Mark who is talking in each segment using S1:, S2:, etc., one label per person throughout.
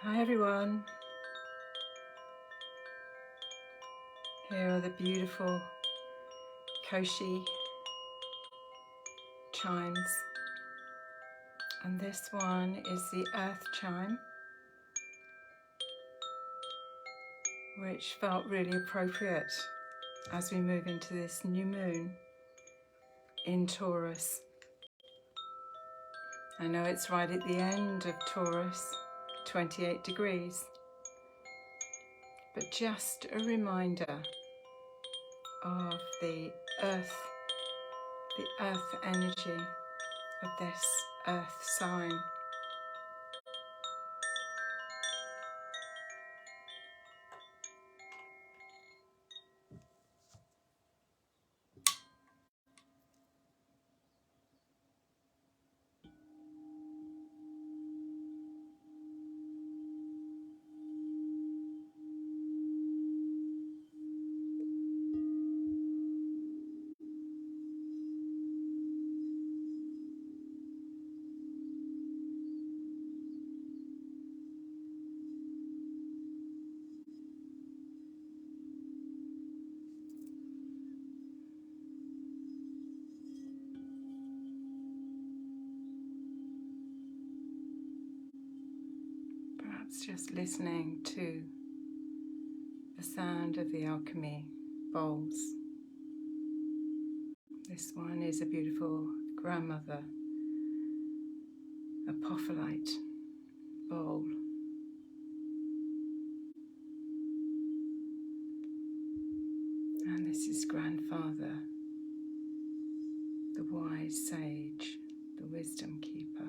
S1: Hi everyone, here are the beautiful Koshi chimes, and this one is the Earth chime, which felt really appropriate as we move into this new moon in Taurus. I know it's right at the end of Taurus, 28 degrees, but just a reminder of the earth energy of this earth sign. Perhaps just listening to the sound of the alchemy bowls. This one is a beautiful grandmother apophyllite bowl. And this is grandfather, the wise sage, the wisdom keeper.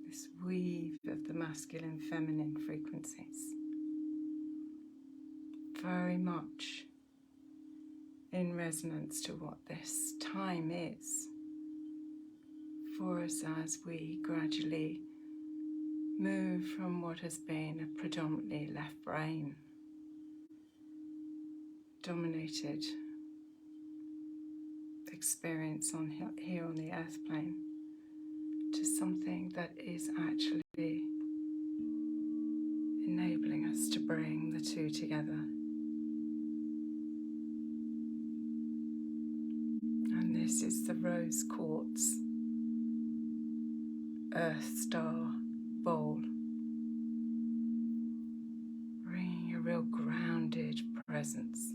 S1: This weave of the masculine, feminine frequencies. Very much in resonance to what this time is for us as we gradually move from what has been a predominantly left brain dominated experience here on the earth plane to something that is actually enabling us to bring the two together. And this is the rose quartz earth star bowl, bringing a real grounded presence.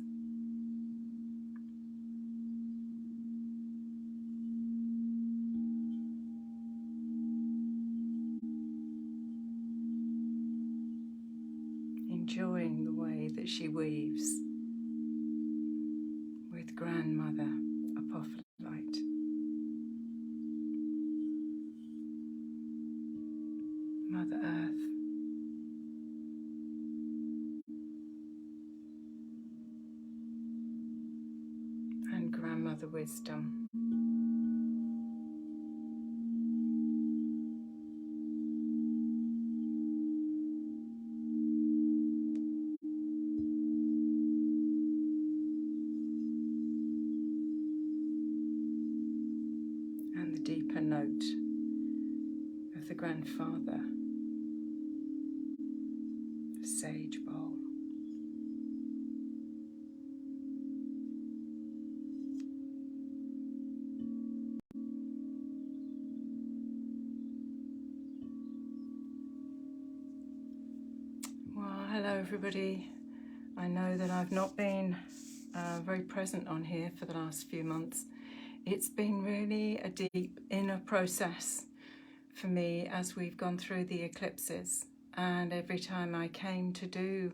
S1: Enjoying the way that she weaves with grandmother apophyllite. Mother Earth. And grandmother wisdom. And the deeper note of the grandfather, the sage bowl. Well, hello everybody. I know that I've not been very present on here for the last few months. It's been really a deep inner process for me as we've gone through the eclipses, and every time I came to do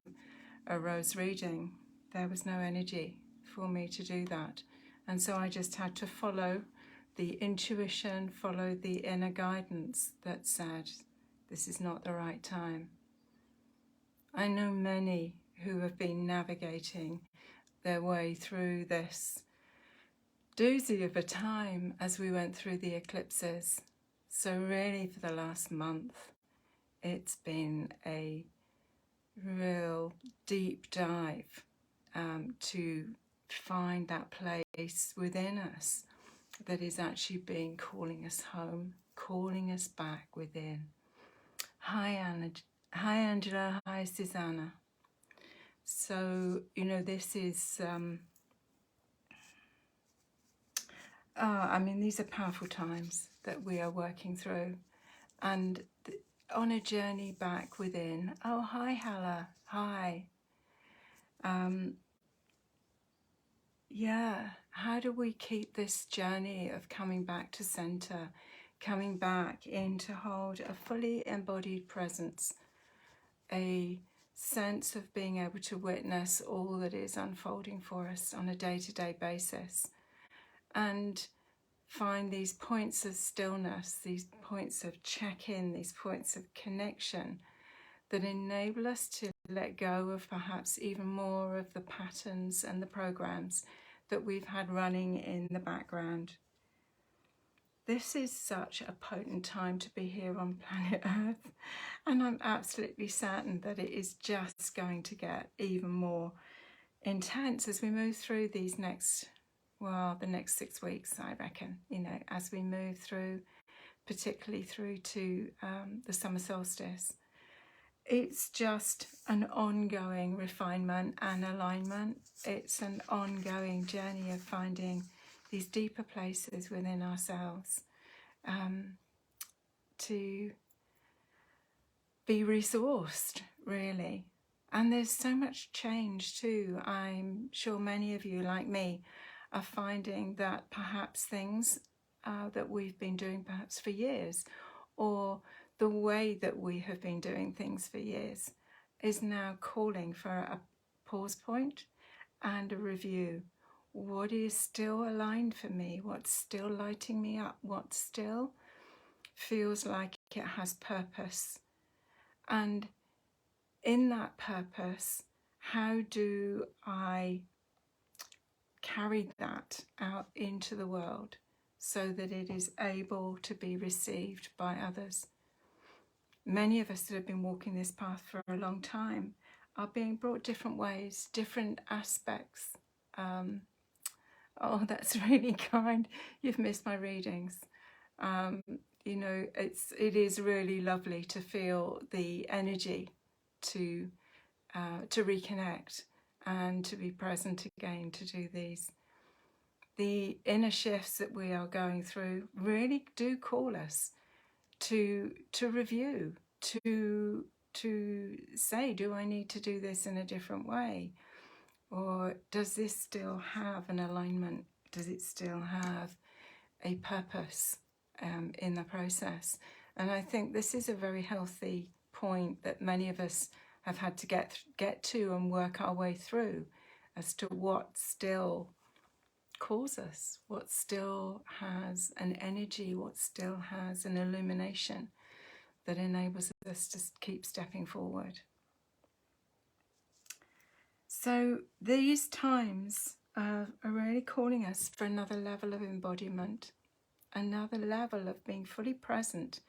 S1: a rose reading, there was no energy for me to do that, and so I just had to follow the intuition, follow the inner guidance that said this is not the right time. I know many who have been navigating their way through this doozy of a time as we went through the eclipses. So really for the last month, it's been a real deep dive to find that place within us that is actually calling us home, calling us back within. Hi, Anna. Hi, Angela. Hi, Susanna. So, this is, these are powerful times that we are working through. And on a journey back within. Oh, hi, Hella. Hi. Yeah, how do we keep this journey of coming back to center, coming back in to hold a fully embodied presence, a sense of being able to witness all that is unfolding for us on a day-to-day basis, and find these points of stillness, these points of check-in, these points of connection that enable us to let go of perhaps even more of the patterns and the programs that we've had running in the background. This is such a potent time to be here on planet Earth, and I'm absolutely certain that it is just going to get even more intense as we move through the next 6 weeks, I reckon, as we move through, particularly through to the summer solstice. It's just an ongoing refinement and alignment. It's an ongoing journey of finding these deeper places within ourselves to be resourced, really. And there's so much change too. I'm sure many of you, like me, are finding that perhaps things that we've been doing perhaps for years, or the way that we have been doing things for years, is now calling for a pause point and a review. What is still aligned for me? What's still lighting me up? What still feels like it has purpose? And in that purpose, how do I carry that out into the world so that it is able to be received by others? Many of us that have been walking this path for a long time are being brought different ways, different aspects. Oh, that's really kind. You've missed my readings. It is really lovely to feel the energy to reconnect and to be present again, to do these. The inner shifts that we are going through really do call us to review, to say, do I need to do this in a different way? Or does this still have an alignment? Does it still have a purpose in the process? And I think this is a very healthy point that many of us have had to get to and work our way through, as to what still calls us, what still has an energy, what still has an illumination that enables us to keep stepping forward. So these times are really calling us for another level of embodiment, another level of being fully present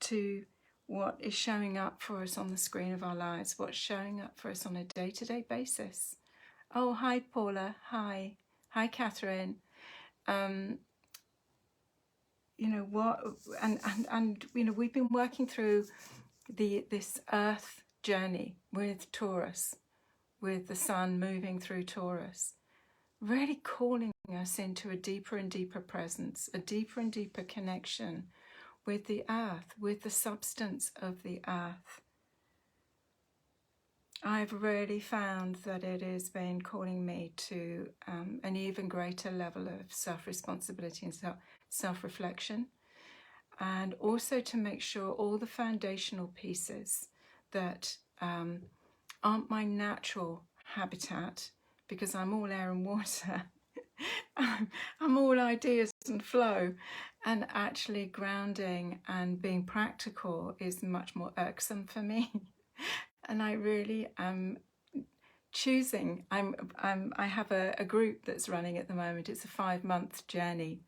S1: to what is showing up for us on the screen of our lives, what's showing up for us on a day-to-day basis. Oh, hi, Paula. Hi. Hi, Catherine. We've been working through this Earth journey with Taurus, with the sun moving through Taurus, really calling us into a deeper and deeper presence, a deeper and deeper connection with the earth, with the substance of the earth. I've really found that it has been calling me to an even greater level of self-responsibility and self-reflection, and also to make sure all the foundational pieces that aren't my natural habitat, because I'm all air and water, I'm all ideas and flow, and actually grounding and being practical is much more irksome for me. And I really am choosing. I have a group that's running at the moment. It's a 5-month journey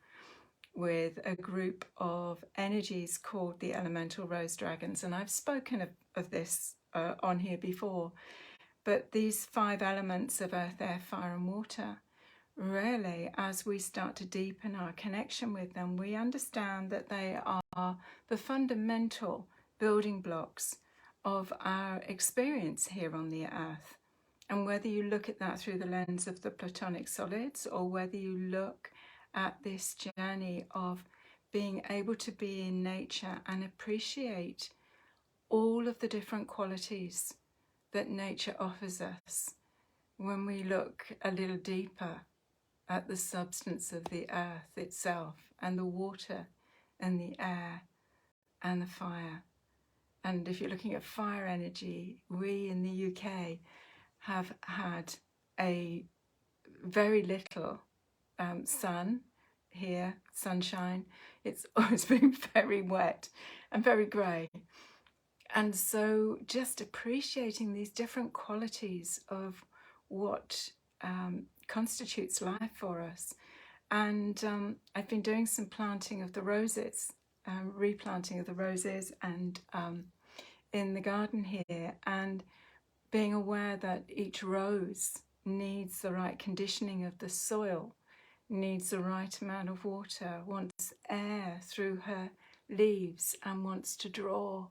S1: with a group of energies called the Elemental Rose Dragons, and I've spoken of this on here before. But these 5 elements of earth, air, fire and water really, as we start to deepen our connection with them, we understand that they are the fundamental building blocks of our experience here on the earth. And whether you look at that through the lens of the Platonic solids, or whether you look at this journey of being able to be in nature and appreciate all of the different qualities that nature offers us, when we look a little deeper at the substance of the earth itself, and the water and the air and the fire. And if you're looking at fire energy, we in the UK have had a very little sun here, sunshine. It's always been very wet and very grey. And so just appreciating these different qualities of what constitutes life for us. And I've been doing some planting of the roses, replanting of the roses, and in the garden here, and being aware that each rose needs the right conditioning of the soil, needs the right amount of water, wants air through her leaves, and wants to draw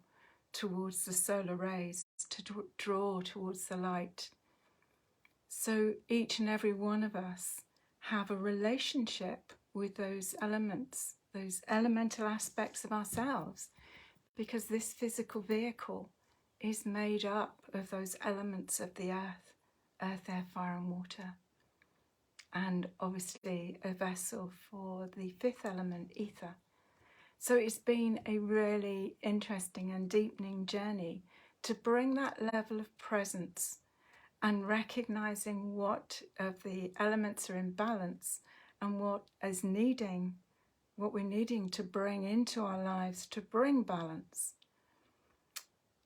S1: towards the solar rays, to draw towards the light. So each and every one of us have a relationship with those elements, those elemental aspects of ourselves, because this physical vehicle is made up of those elements of the earth, air, fire and water. And obviously a vessel for the fifth element, ether. So it's been a really interesting and deepening journey to bring that level of presence and recognizing what of the elements are in balance and what we're needing to bring into our lives to bring balance.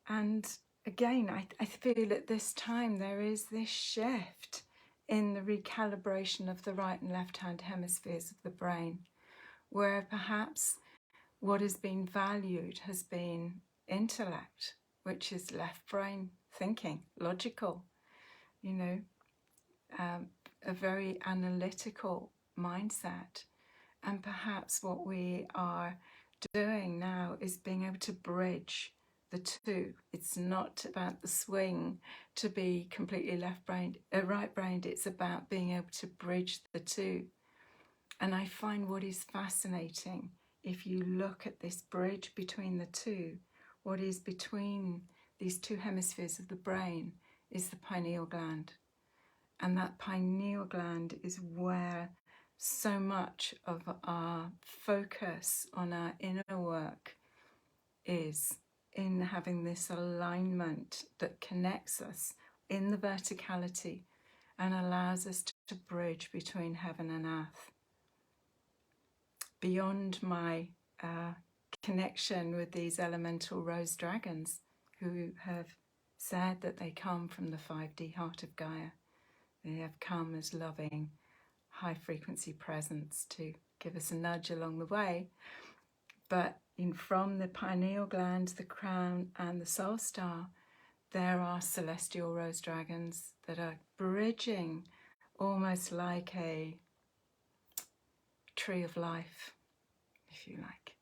S1: And again, I feel at this time there is this shift in the recalibration of the right and left-hand hemispheres of the brain, where perhaps what has been valued has been intellect, which is left brain thinking, logical, a very analytical mindset. And perhaps what we are doing now is being able to bridge the two. It's not about the swing to be completely right-brained. It's about being able to bridge the two. And I find what is fascinating, if you look at this bridge between the two, what is between these two hemispheres of the brain is the pineal gland. And that pineal gland is where so much of our focus on our inner work is, in having this alignment that connects us in the verticality and allows us to bridge between heaven and earth. Beyond my connection with these elemental rose dragons, who have said that they come from the 5D heart of Gaia. They have come as loving, high-frequency presence to give us a nudge along the way. But from the pineal gland, the crown and the soul star, there are celestial rose dragons that are bridging almost like a tree of life, if you like.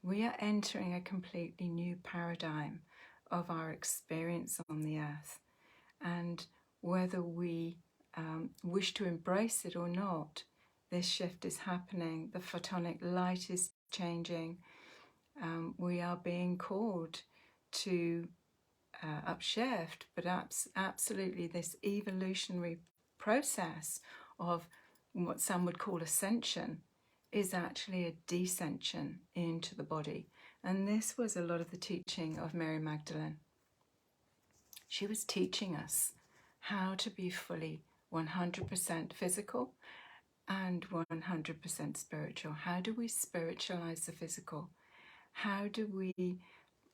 S1: We are entering a completely new paradigm of our experience on the earth. And whether we wish to embrace it or not, this shift is happening. The photonic light is changing. We are being called to upshift, but absolutely this evolutionary process of what some would call ascension is actually a descension into the body. And this was a lot of the teaching of Mary Magdalene. She was teaching us how to be fully 100% physical and 100% spiritual. How do we spiritualize the physical? How do we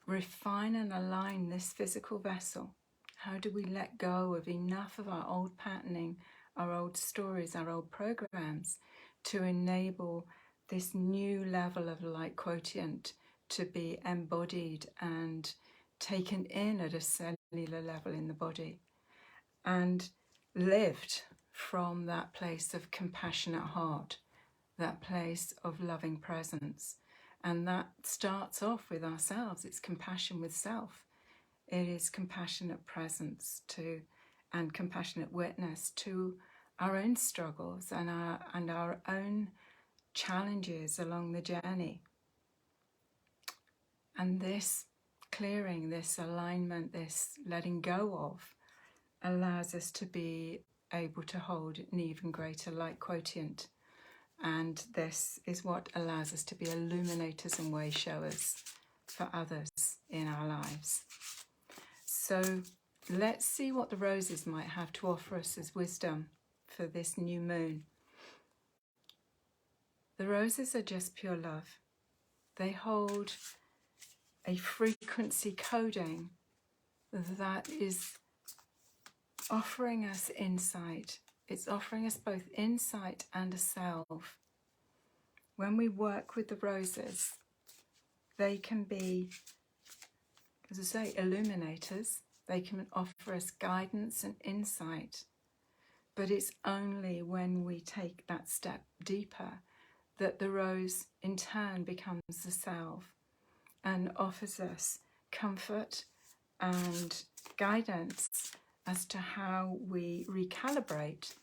S1: refine and align this physical vessel? How do we let go of enough of our old patterning, our old stories, our old programs, to enable this new level of light quotient to be embodied and taken in at a cellular level in the body and lived from that place of compassionate heart, that place of loving presence. And that starts off with ourselves. It's compassion with self. It is compassionate presence to, and compassionate witness to our own struggles and our own challenges along the journey. And this clearing, this alignment, this letting go of, allows us to be able to hold an even greater light quotient. And this is what allows us to be illuminators and way showers for others in our lives. So let's see what the roses might have to offer us as wisdom for this new moon. The roses are just pure love. They hold a frequency coding that is offering us insight. It's offering us both insight and a self. When we work with the roses, they can be, as I say, illuminators. They can offer us guidance and insight. But it's only when we take that step deeper that the rose in turn becomes the self and offers us comfort and guidance as to how we recalibrate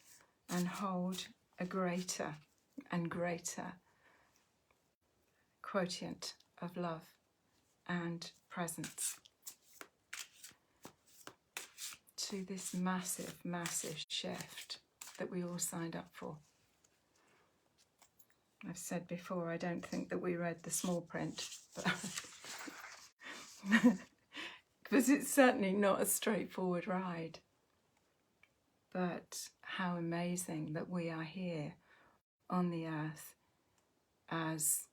S1: and hold a greater and greater quotient of love and presence to this massive, massive shift that we all signed up for. I've said before, I don't think that we read the small print, but because it's certainly not a straightforward ride. But how amazing that we are here on the earth as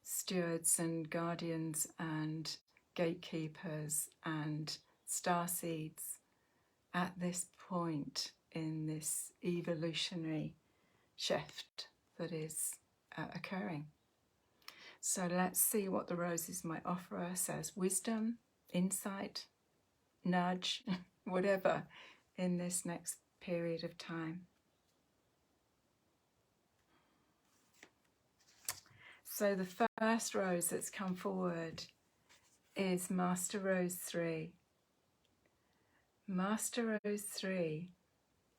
S1: stewards and guardians and gatekeepers and starseeds at this point in this evolutionary shift that is occurring. So let's see what the roses might offer us as wisdom, insight, nudge, whatever, in this next period of time. So the first rose that's come forward is Master Rose 3. Master Rose 3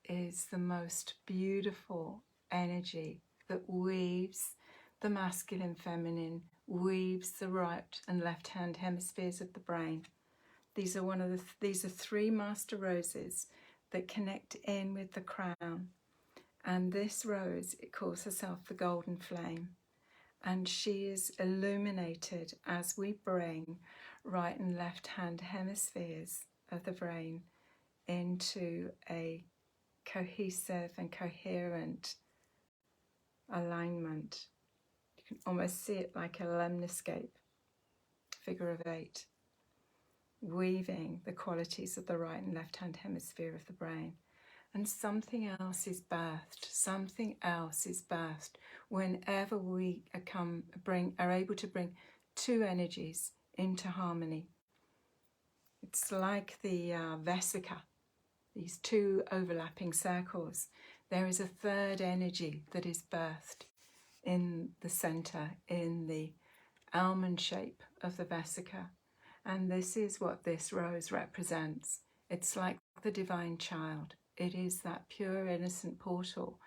S1: is the most beautiful energy that weaves the masculine, feminine, weaves the right and left hand hemispheres of the brain. These are three master roses that connect in with the crown. And this rose, it calls herself the Golden Flame. And she is illuminated as we bring right and left hand hemispheres of the brain into a cohesive and coherent alignment. You can almost see it like a lemniscape, figure of 8, weaving the qualities of the right and left hand hemisphere of the brain. And something else is birthed whenever we are able to bring two energies into harmony. It's like the vesica, these two overlapping circles. There is a third energy that is birthed in the center, in the almond shape of the vesica. And this is what this rose represents. It's like the divine child. It is that pure, innocent portal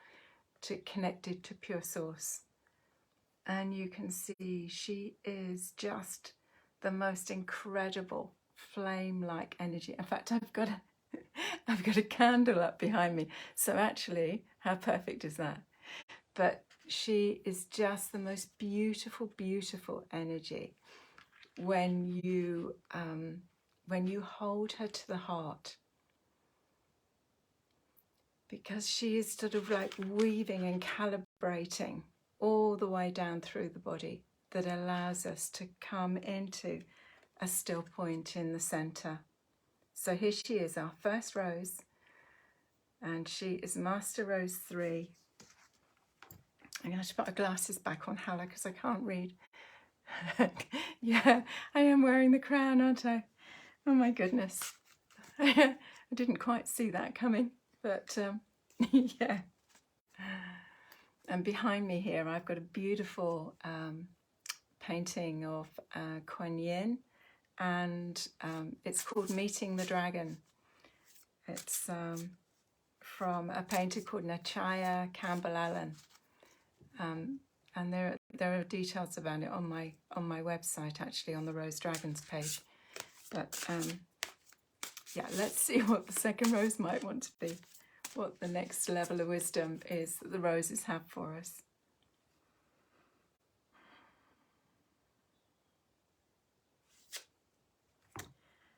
S1: connected to pure source. And you can see she is just the most incredible flame-like energy. In fact, I've got a candle up behind me. So actually, how perfect is that? But she is just the most beautiful, beautiful energy when you hold her to the heart. Because she is sort of like weaving and calibrating all the way down through the body that allows us to come into a still point in the center. So here she is, our first rose, and she is Master Rose 3. I'm going to have to put my glasses back on, Halla, because I can't read. Yeah, I am wearing the crown, aren't I? Oh my goodness. I didn't quite see that coming. But Yeah. And behind me here, I've got a beautiful painting of Kuan Yin, and it's called Meeting the Dragon. It's from a painter called Nachaya Campbell Allen, and there are details about it on my website, actually, on the Rose Dragons page. But yeah, let's see what the second rose might want to be, what the next level of wisdom is that the roses have for us.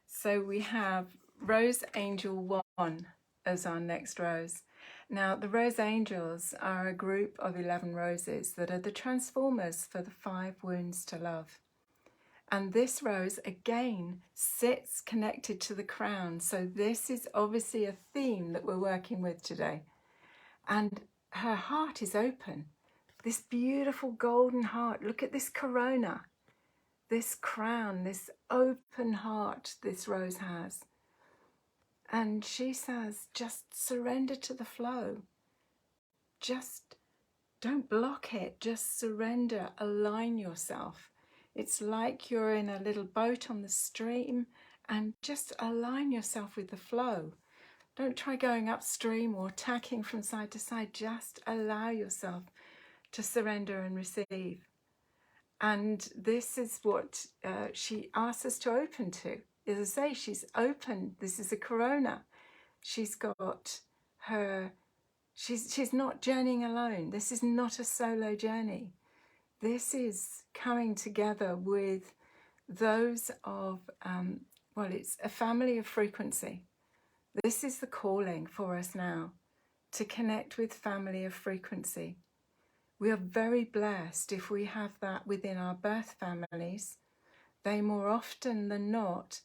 S1: So we have Rose Angel 1 as our next rose. Now, the Rose Angels are a group of 11 roses that are the transformers for the 5 wounds to love. And this rose, again, sits connected to the crown. So this is obviously a theme that we're working with today. And her heart is open. This beautiful golden heart. Look at this corona, this crown, this open heart this rose has. And she says, just surrender to the flow. Just don't block it. Just surrender, align yourself. It's like you're in a little boat on the stream, and just align yourself with the flow. Don't try going upstream or tacking from side to side. Just allow yourself to surrender and receive. And this is what she asks us to open to. As I say, she's open. This is a corona. She's got her, she's not journeying alone. This is not a solo journey. This is coming together with those of, well, it's a family of frequency. This is the calling for us now, to connect with family of frequency. We are very blessed if we have that within our birth families. They more often than not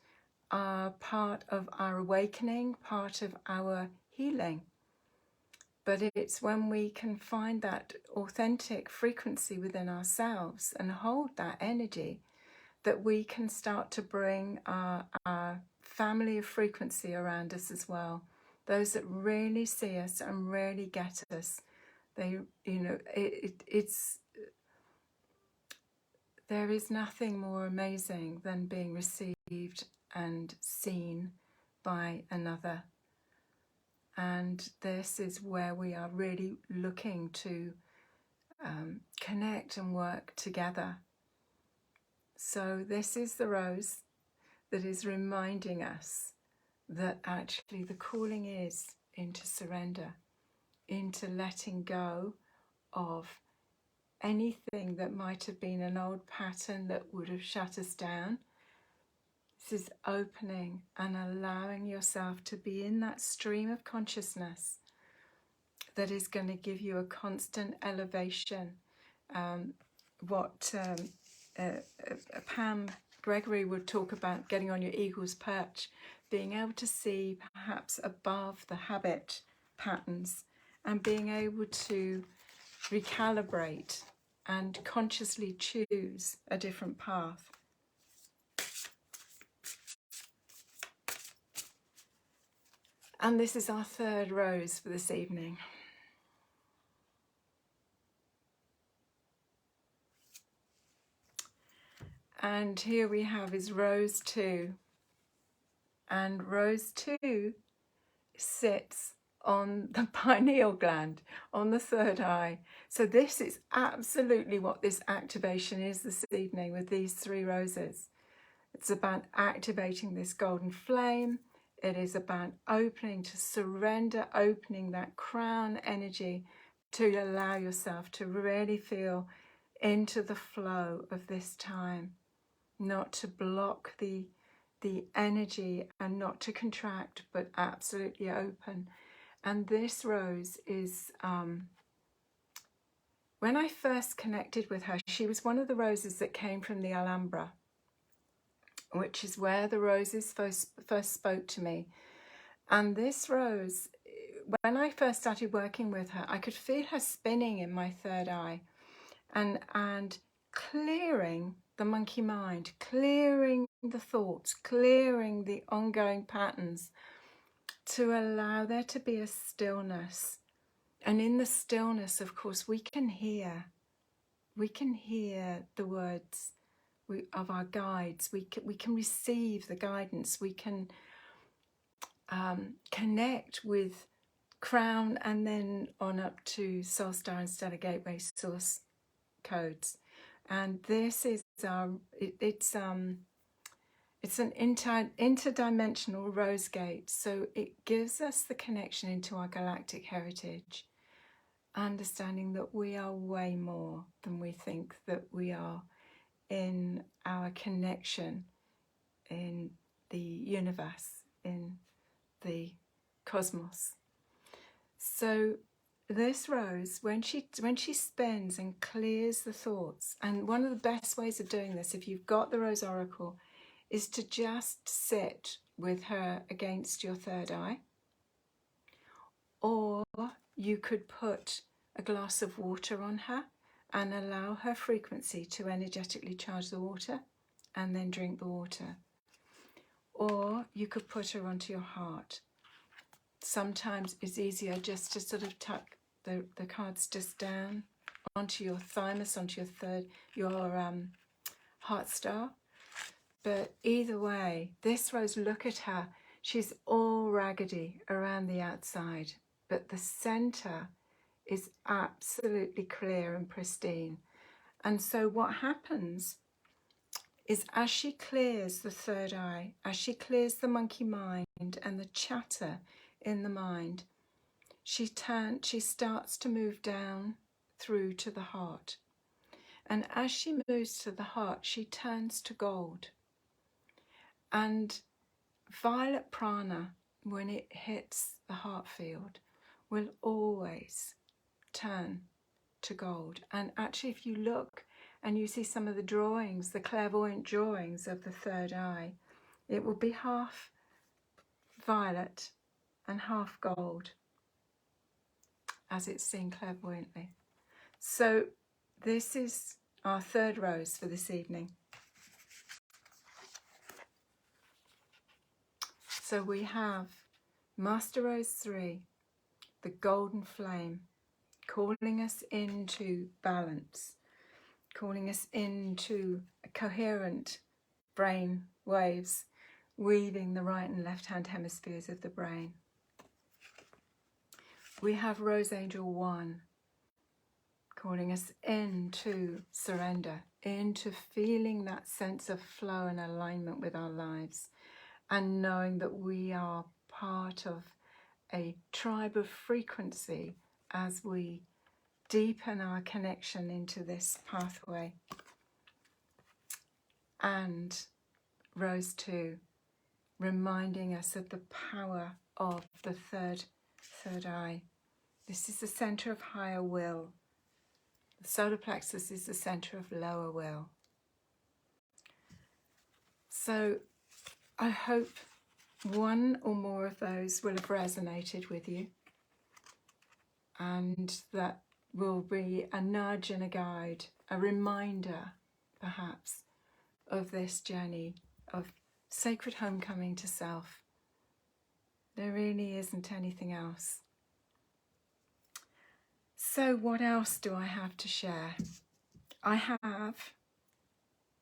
S1: are part of our awakening, part of our healing. But it's when we can find that authentic frequency within ourselves and hold that energy that we can start to bring our family of frequency around us as well. Those that really see us and really get us. They, you know, it's there is nothing more amazing than being received and seen by another. And this is where we are really looking to connect and work together. So this is the rose that is reminding us that actually the calling is into surrender, into letting go of anything that might have been an old pattern that would have shut us down. This is opening and allowing yourself to be in that stream of consciousness that is going to give you a constant elevation. Pam Gregory would talk about getting on your eagle's perch, being able to see perhaps above the habit patterns and being able to recalibrate and consciously choose a different path. And this is our third rose for this evening. And here we have is rose 2. And rose 2 sits on the pineal gland, on the third eye. So this is absolutely what this activation is this evening with these 3 roses. It's about activating this golden flame. It is about opening to surrender, opening that crown energy to allow yourself to really feel into the flow of this time, not to block the energy and not to contract, but absolutely open. And this rose is, when I first connected with her, she was one of the roses that came from the Alhambra, which is where the roses first spoke to me. And this rose, when I first started working with her, I could feel her spinning in my third eye and clearing the monkey mind, clearing the thoughts, clearing the ongoing patterns to allow there to be a stillness And in the stillness, of course, we can hear the words of our guides. We can receive the guidance. We can connect with Crown and then on up to Soul Star and Stellar Gateway source codes. And this is it's an interdimensional rose gate, so it gives us the connection into our galactic heritage, understanding that we are way more than we think that we are in our connection in the universe, in the cosmos. So this rose, when she spins and clears the thoughts, and one of the best ways of doing this, if you've got the Rose Oracle, is to just sit with her against your third eye, or you could put a glass of water on her and allow her frequency to energetically charge the water and then drink the water. Or you could put her onto your heart. Sometimes it's easier just to sort of tuck the cards just down onto your thymus, onto your heart star. But either way, this rose, look at her. She's all raggedy around the outside, but the center is absolutely clear and pristine. And so what happens is, as she clears the third eye, as she clears the monkey mind and the chatter in the mind, she starts to move down through to the heart. And as she moves to the heart, she turns to gold. And violet prana, when it hits the heart field, will always turn to gold. And actually, if you look and you see some of the drawings, the clairvoyant drawings of the third eye, it will be half violet and half gold, as it's seen clairvoyantly. So this is our third rose for this evening. So we have Master Rose 3, the golden flame, calling us into balance, calling us into coherent brain waves, weaving the right and left hand hemispheres of the brain. We have Rose Angel 1, calling us into surrender, into feeling that sense of flow and alignment with our lives, and knowing that we are part of a tribe of frequency as we deepen our connection into this pathway. And Rose 2, reminding us of the power of the third eye. This is the center of higher will. The solar plexus is the center of lower will. So I hope one or more of those will have resonated with you, and that will be a nudge and a guide, a reminder perhaps of this journey of sacred homecoming to self. There really isn't anything else. So what else do I have to share? I have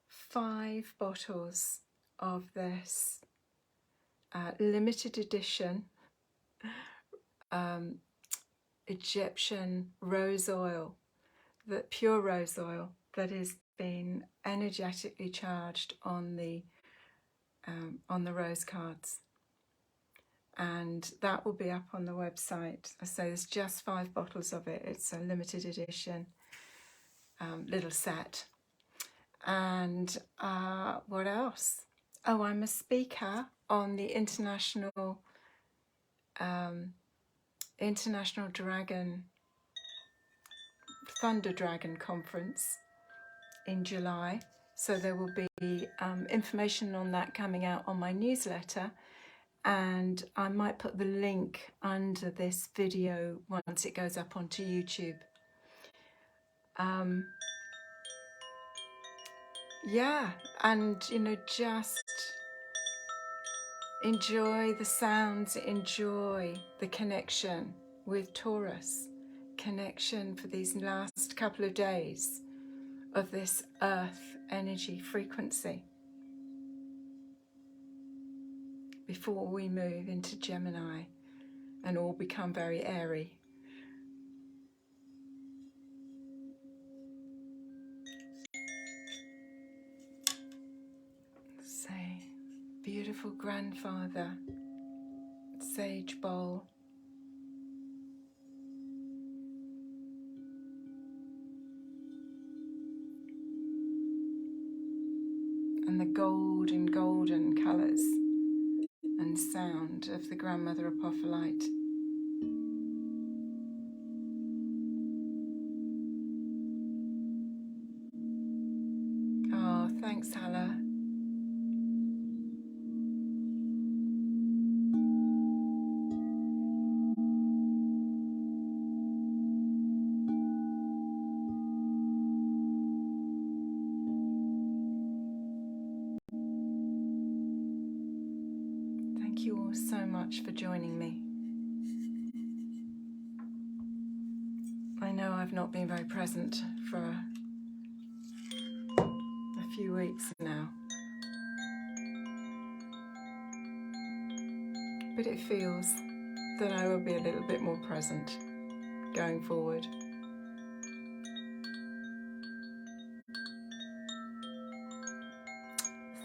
S1: 5 bottles of this limited edition Egyptian rose oil, that pure rose oil that is been energetically charged on the rose cards, and that will be up on the website. I say there's just 5 bottles of it. It's a limited edition little set. And what else? Oh, I'm a speaker on the International Thunder Dragon Conference in July. So there will be information on that coming out on my newsletter, and I might put the link under this video once it goes up onto YouTube. Yeah, and just enjoy the sounds, enjoy the connection with Taurus, connection for these last couple of days of this earth energy frequency before we move into Gemini and all become very airy. Say, beautiful grandfather, sage bowl, and the golden colours and sound of the grandmother apophyllite. Oh, thanks, Hala. Thank you all so much for joining me. I know I've not been very present for a few weeks now, but it feels that I will be a little bit more present going forward.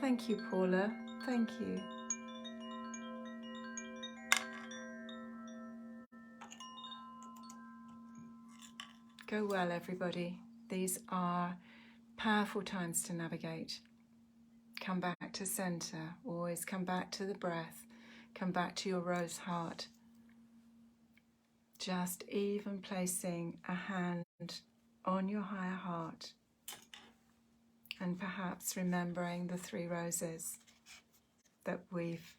S1: Thank you, Paula. Thank you. Go well, everybody. These are powerful times to navigate. Come back to center. Always come back to the breath. Come back to your rose heart. Just even placing a hand on your higher heart and perhaps remembering the 3 roses that we've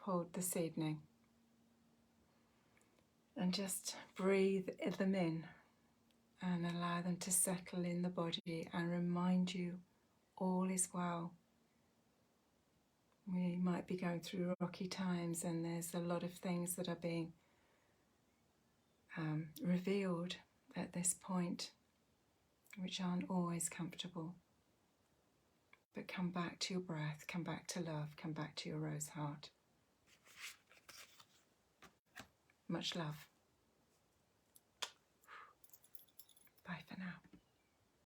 S1: pulled this evening. And just breathe them in and allow them to settle in the body and remind you all is well. We might be going through rocky times and there's a lot of things that are being revealed at this point which aren't always comfortable. But come back to your breath, come back to love, come back to your rose heart. Much love.